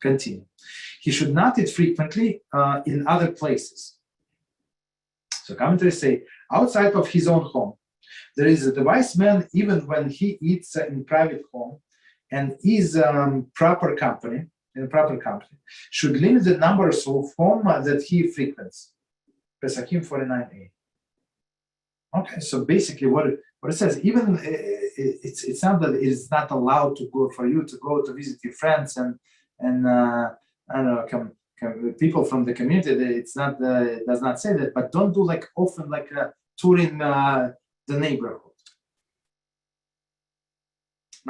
Continue. He should not eat frequently in other places. So commentaries say, outside of his own home, there is the wise man, even when he eats in private home and is proper company, should limit the numbers of home that he frequents. Pesachim 49a. Okay, so basically what it says, even it's not that it is not allowed to go for you to go to visit your friends and I don't know, people from the community. It's not it does not say that, but don't do like often like a tour in the neighborhood,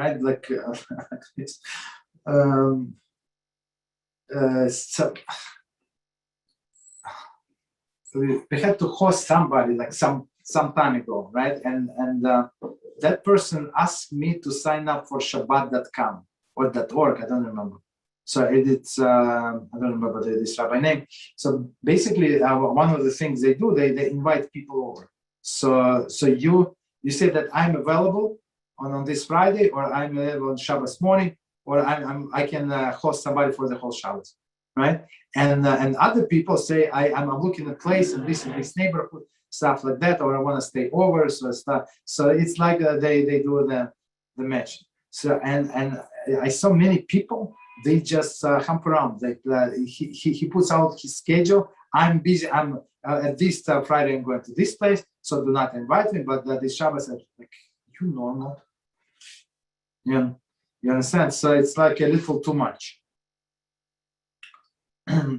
right? Like so we had to host somebody like some time ago, right? And that person asked me to sign up for Shabbat.com or .org, I don't remember. So it's I don't remember this rabbi name. So basically, one of the things they do, they invite people over. So you say that I'm available on this Friday, or I'm available on Shabbos morning, or I can host somebody for the whole Shabbos, right? And other people say I'm looking at a place in this neighborhood, stuff like that, or I want to stay over. So it's like they do the match. So and I saw many people. They just hump around. Like he puts out his schedule. I'm busy. I'm at this Friday. I'm going to this place, so do not invite me. But this Shabbos, I'm like, you normal? You understand? So it's like a little too much.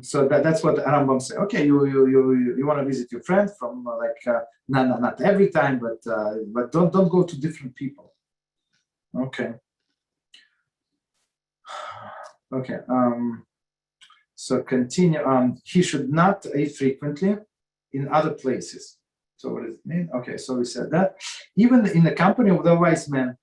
So that's what Rambam say. Okay, you want to visit your friend from not every time, but don't go to different people. Okay. Okay, so continue. He should not eat frequently in other places. So what does it mean? Okay, so we said that. Even in the company of the wise man,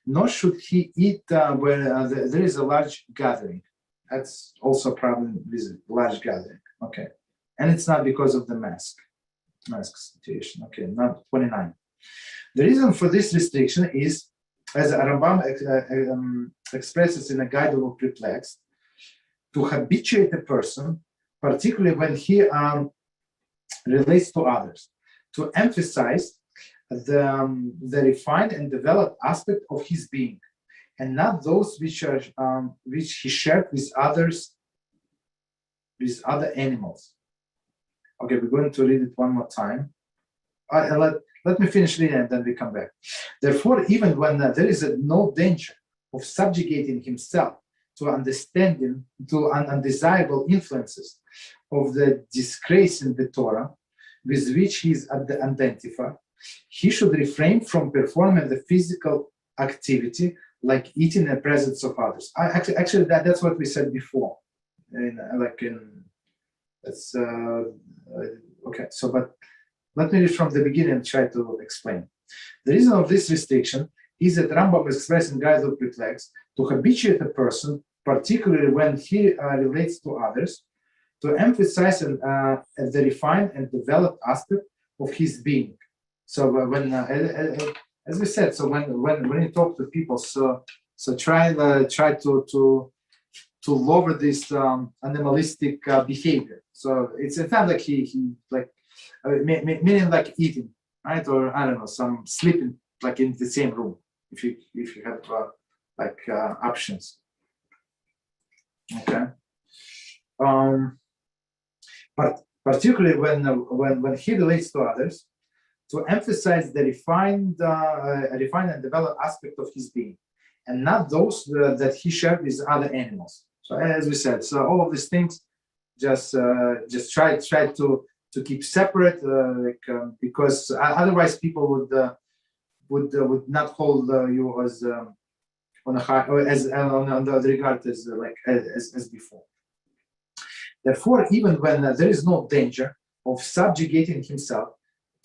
nor should he eat where there is a large gathering. That's also a problem with large gathering. Okay, and it's not because of the mask situation. Okay, not 29. The reason for this restriction is, as Rambam expresses in a Guide of Perplexed, to habituate a person, particularly when he relates to others, to emphasize the refined and developed aspect of his being, and not those which he shared with others, with other animals. Okay, we're going to read it one more time. Let me finish reading and then we come back. Therefore, even when there is no danger of subjugating himself to understanding, to undesirable influences of the disgrace in the Torah with which he is identified, he should refrain from performing the physical activity like eating in the presence of others. Actually, that's what we said before. Okay, so but let me read from the beginning and try to explain. The reason of this restriction is that Rambam expressed in Guide of Perplexed to habituate a person, particularly when he relates to others, to emphasize the refined and developed aspect of his being. So when, as we said, so when you talk to people, so try to lower this animalistic behavior. So it's not like he like. Meaning like eating, right? Or I don't know, some sleeping like in the same room if you have options. Okay. But particularly when he relates to others, to emphasize the refined and developed aspect of his being, and not those that he shared with other animals. So as we said, so all of these things, just try to keep separate, because otherwise people would not hold you as on a high, or as on the regard as before. Therefore, even when there is no danger of subjugating himself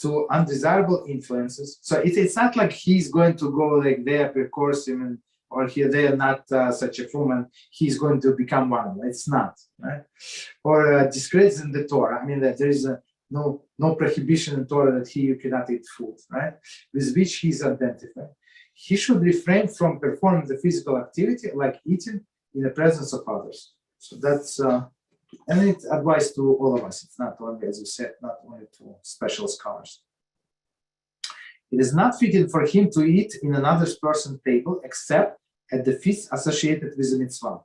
to undesirable influences, so it's not like he's going to go like there, coerce him, or they are not such a woman, he's going to become one of them. It's not, right? Or disgrace in the Torah. I mean, that there is no prohibition in Torah that you cannot eat food, right? With which he's identified. He should refrain from performing the physical activity like eating in the presence of others. So that's and it's advice to all of us. It's not only, as you said, not only to special scholars. It is not fitting for him to eat in another person's table except at the feast associated with the mitzvah.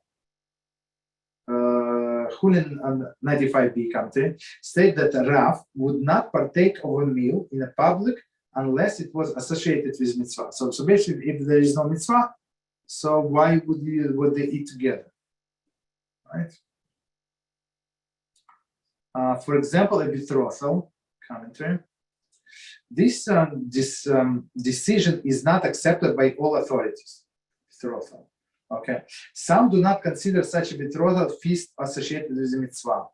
Hulin 95b country state that a Rav would not partake of a meal in a public unless it was associated with mitzvah. So basically, if there is no mitzvah, so why would they eat together, right? For example, a betrothal commentary. This decision is not accepted by all authorities. Betrothal. Okay. Some do not consider such a betrothal feast associated with the mitzvah.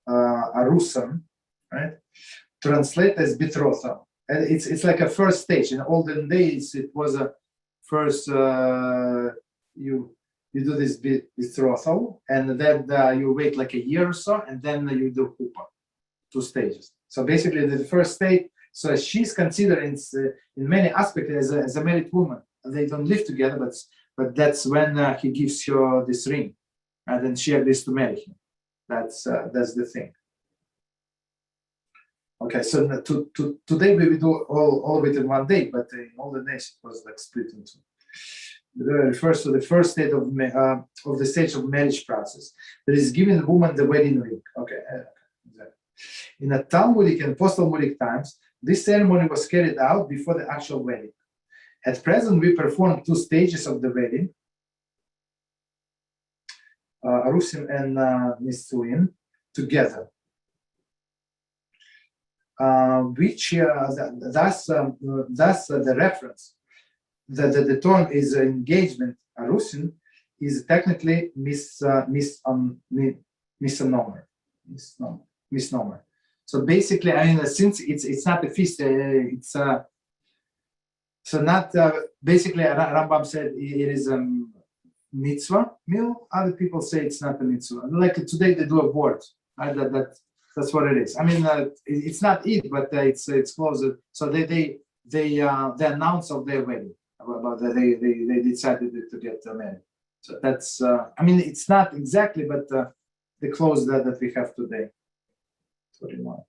Arusan, right? Translate as betrothal. And it's like a first stage. In olden days, it was a first you do this betrothal, and then you wait like a year or so, and then you do chuppah, 2 stages. So basically, the first stage. So she's considered in many aspects as a married woman. They don't live together, but that's when he gives her this ring, and then she agrees to marry him. That's the thing. Okay, so today we will do all of it in one day, but in all the days it was like split into. It refers to the first stage of the stage of marriage process. That is giving the woman the wedding ring. Okay, exactly. In the Talmudic and post-Talmudic times, this ceremony was carried out before the actual wedding. At present, we perform 2 stages of the wedding, Arusim and Nisuin, together. Which thus the reference that the term is engagement, Arusin, is technically misnomer. So basically, I mean, since it's not a feast, it's so not basically. Rambam said it is a mitzvah meal. Other people say it's not a mitzvah. Like today, they do a board. Right? That's what it is. I mean, it's not it, but it's closer. So they announce of their wedding about that they decided to get married. So that's I mean, it's not exactly, but the clothes that we have today. 41.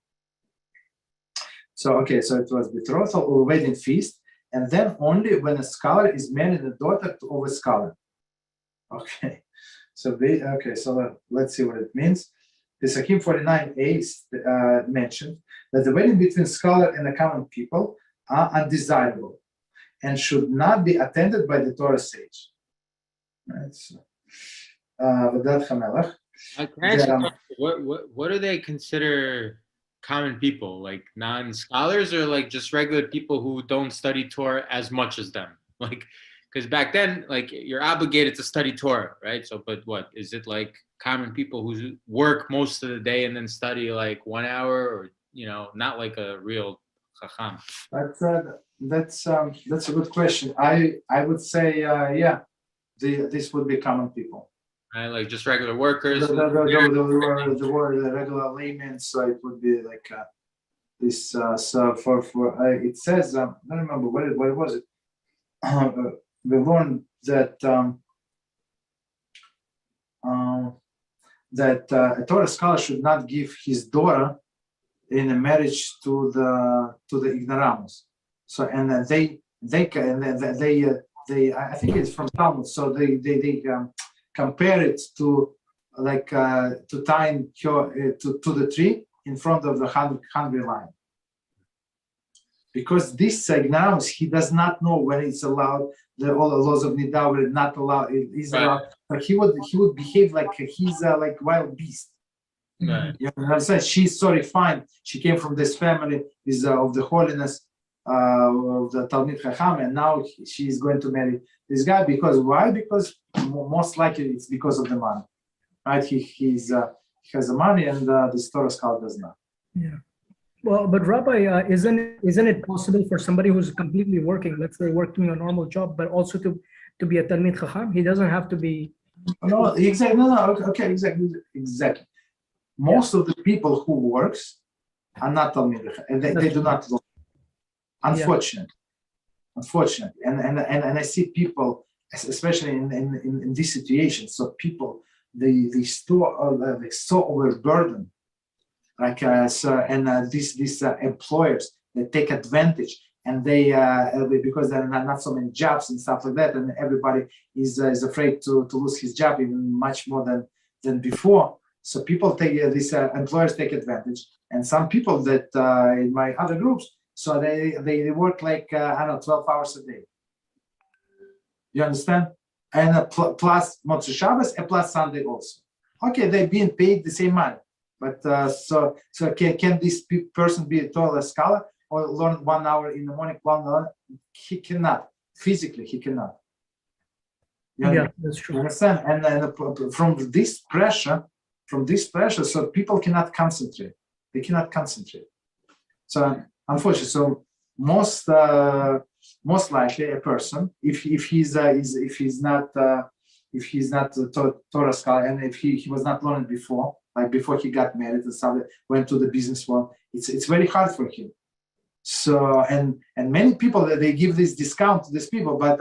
So okay, so it was betrothal or wedding feast, and then only when a scholar is married a daughter of a scholar. Okay, so let's see what it means. The Sakim 49a mentioned that the wedding between scholar and the common people are undesirable and should not be attended by the Torah sage. Right. So, what do they consider common people? Like non-scholars, or like just regular people who don't study Torah as much as them? Like, because back then, like you're obligated to study Torah, right? So, but what is it like? Common people who work most of the day and then study like 1 hour, or not like a real chacham. That's a good question. I would say this would be common people. Right, like just regular workers. The regular laymen. So it would be like this. So for it says I don't remember what was it. We learned that a Torah scholar should not give his daughter in a marriage to the ignoramus. So and they I think it's from Talmud. So they compare it to like to tying her to the tree in front of the hungry lion. Because this ignoramus, he does not know when it's allowed. All the laws of Nida were not allowed. It is allowed, but he would behave like he's like wild beast. Right. You know what I'm saying? She's so refined. She came from this family is of the holiness of the Talmud Chacham, and now she's going to marry this guy. Because why? Because most likely it's because of the money, right? He has the money, and this Torah scholar does not. Yeah. Well, but Rabbi, isn't it possible for somebody who's completely working, let's say working a normal job, but also to be a Talmid Chacham? He doesn't have to be. No, exactly. No. Okay, exactly. Most of the people who works are not Talmid Chacham, and they do not work. Unfortunately, and I see people especially in this situation. So people they so overburdened, these employers, they take advantage, and they because there are not so many jobs and stuff like that, and everybody is afraid to lose his job even much more than before. So people these employers take advantage, and some people that in my other groups, so they work like 12 hours a day. You understand? And plus Motzei Shabbos and plus Sunday also. Okay, they're being paid the same money, but so can this person be a Torah scholar or learn 1 hour in the morning, 1 hour? He cannot. Physically, he cannot. Yeah, that's true. You understand? And from this pressure, so people cannot concentrate. They cannot concentrate. So unfortunately, so most likely a person, if he's not a Torah scholar, and if he was not learning before, like before he got married and started went to the business world, it's very hard for him. So and many people that they give this discount to these people, but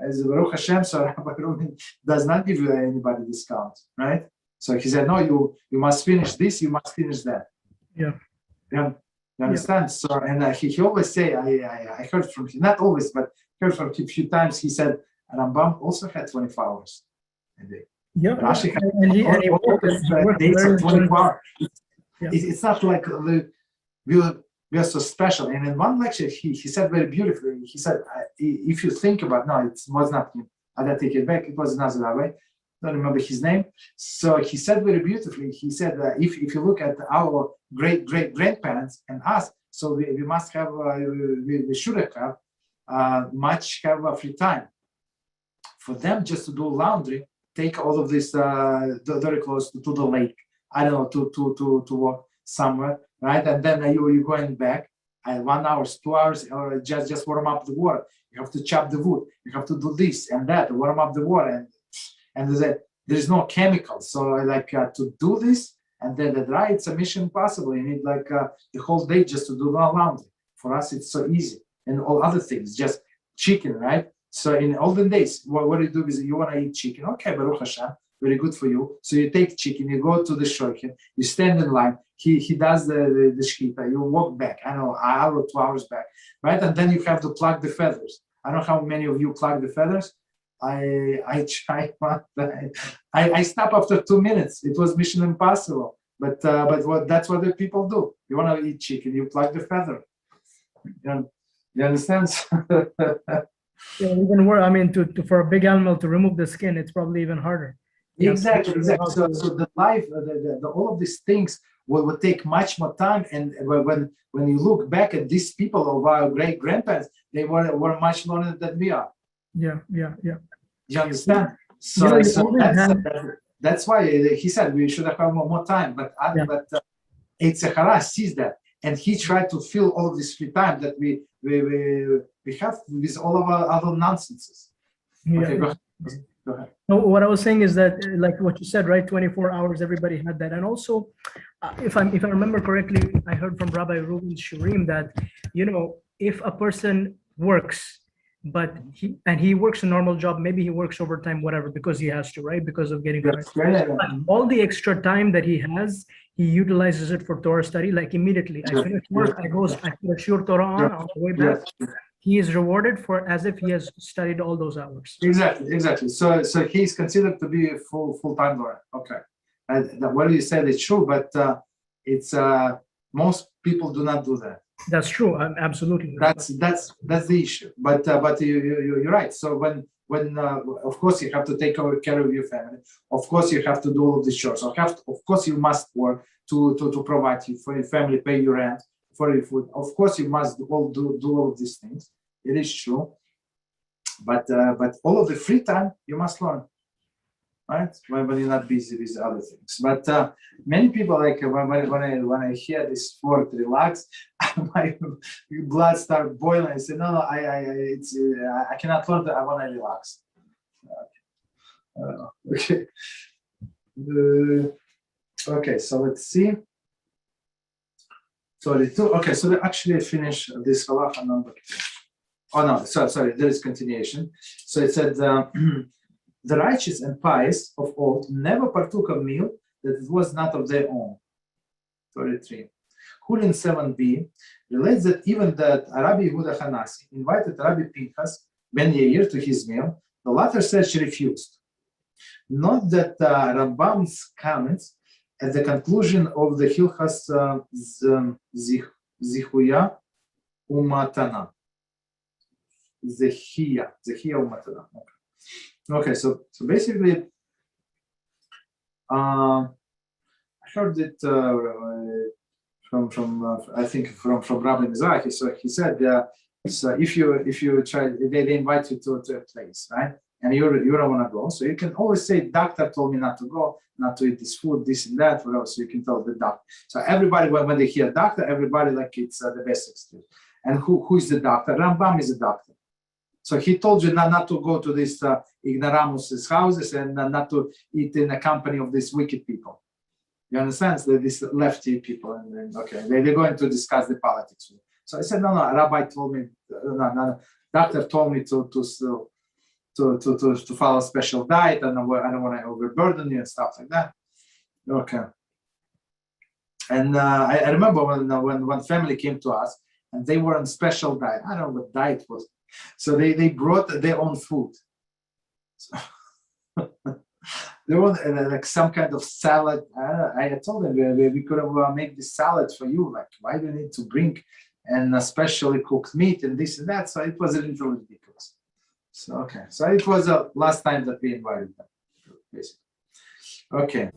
as Baruch Hashem, so Rabbi Rubin does not give anybody discount, right? So he said, no, you must finish this, you must finish that. Yeah. You understand? Yeah. So and he always say, I heard from him, not always, but heard from him a few times. He said Rambam also had 24 hours a day. Yeah, and he worked 24 hours. Yeah. It's not like we are so special. And in one lecture, he said very beautifully. He said, if you think about, no, it was not him. I gotta take it back. It was another Rabbi. Don't remember his name. So he said very beautifully. He said, if you look at our great grandparents and us, so we must have, we should have much free time. For them just to do laundry, take all of this dirty clothes to the lake. I don't know, to walk somewhere, right? And then you're going back. 1 hour, 2 hours, or just warm up the water. You have to chop the wood. You have to do this and that, warm up the water, and there's no chemicals. So to do this and then dry, it's a mission impossible. You need the whole day just to do the laundry. For us, it's so easy, and all other things, just chicken, right? So in olden days, what do you do is you want to eat chicken. Okay, Baruch Hashem, very good for you. So you take chicken, you go to the shochet, you stand in line. He does the shkita. You walk back. I know, an hour or 2 hours back, right? And then you have to plug the feathers. I don't know how many of you plug the feathers. I try. I stop after 2 minutes. It was mission impossible. But that's what the people do. You want to eat chicken, you plug the feather. You understand? Yeah, even worse. I mean, for a big animal to remove the skin, it's probably even harder. Exactly. So the life, all of these things will take much more time. And when you look back at these people of our great grandparents, they were much learned than we are. Yeah. You understand? So that's why he said we should have more time. But Eitzer Hara sees that, and he tried to fill all of this free time that we have with all of our other nonsenses. Okay, go ahead. No, what I was saying is that, like what you said, right? 24 hours, everybody had that. And also, if I remember correctly, I heard from Rabbi Reuven's Shiurim that, if a person works, but he works a normal job, maybe he works overtime, whatever, because he has to, right? Because of getting all the extra time that he has, he utilizes it for Torah study. Like immediately, I finish work, I put a Shiur Torah on the way back. He is rewarded for as if he has studied all those hours. Exactly. So he's considered to be a full-time lawyer. Okay. What you said is true, but it's most people do not do that. That's true. Absolutely. That's the issue. But you're right. So when of course you have to take care of your family. Of course you have to do all of the chores. Of course you must work to provide for your family, pay your rent, for your food. Of course you must do all of these things. It is true. But all of the free time you must learn. Right? When you're not busy with other things. But many people, like when I hear this word relax, my blood starts boiling. I say, no, I cannot learn that. I want to relax. Okay. Okay, so let's see. 32. Okay, so they actually finish this Halachah number 2. Oh no, sorry, there is continuation. So it said, the righteous and pious of old never partook of meal that it was not of their own. 33. Hulin 7b relates that even that Rabbi Yehuda Hanasi invited Rabbi Pinchas Ben Yair to his meal, the latter said she refused. Note that Rambam's comments at the conclusion of the Hilchos Zichuya Umatana. Zechiya Umatana. Okay, so basically, I heard it from I think from Rabbi Mizrachi. So he said, so if you try, they invite you to a place, right? And you don't want to go, so you can always say, doctor told me not to go, not to eat this food, this and that, whatever. So you can tell the doctor. So everybody, when they hear doctor, everybody like it's the best excuse. And who is the doctor? Rambam is a doctor. So he told you not to go to this ignoramus's houses and not to eat in the company of these wicked people. You understand? So these lefty people, and then okay, they're going to discuss the politics. So I said, no, Rabbi told me, no, doctor told me to follow a special diet, and I don't want to overburden you and stuff like that. Okay. And I remember when one family came to us and they were on special diet. I don't know what diet was. So they brought their own food. So they were like some kind of salad. I told them we could have made this salad for you. Like, why do you need to bring and specially cooked meat and this and that? So it was a little ridiculous. So okay, so it was the last time that we invited them, basically. Okay.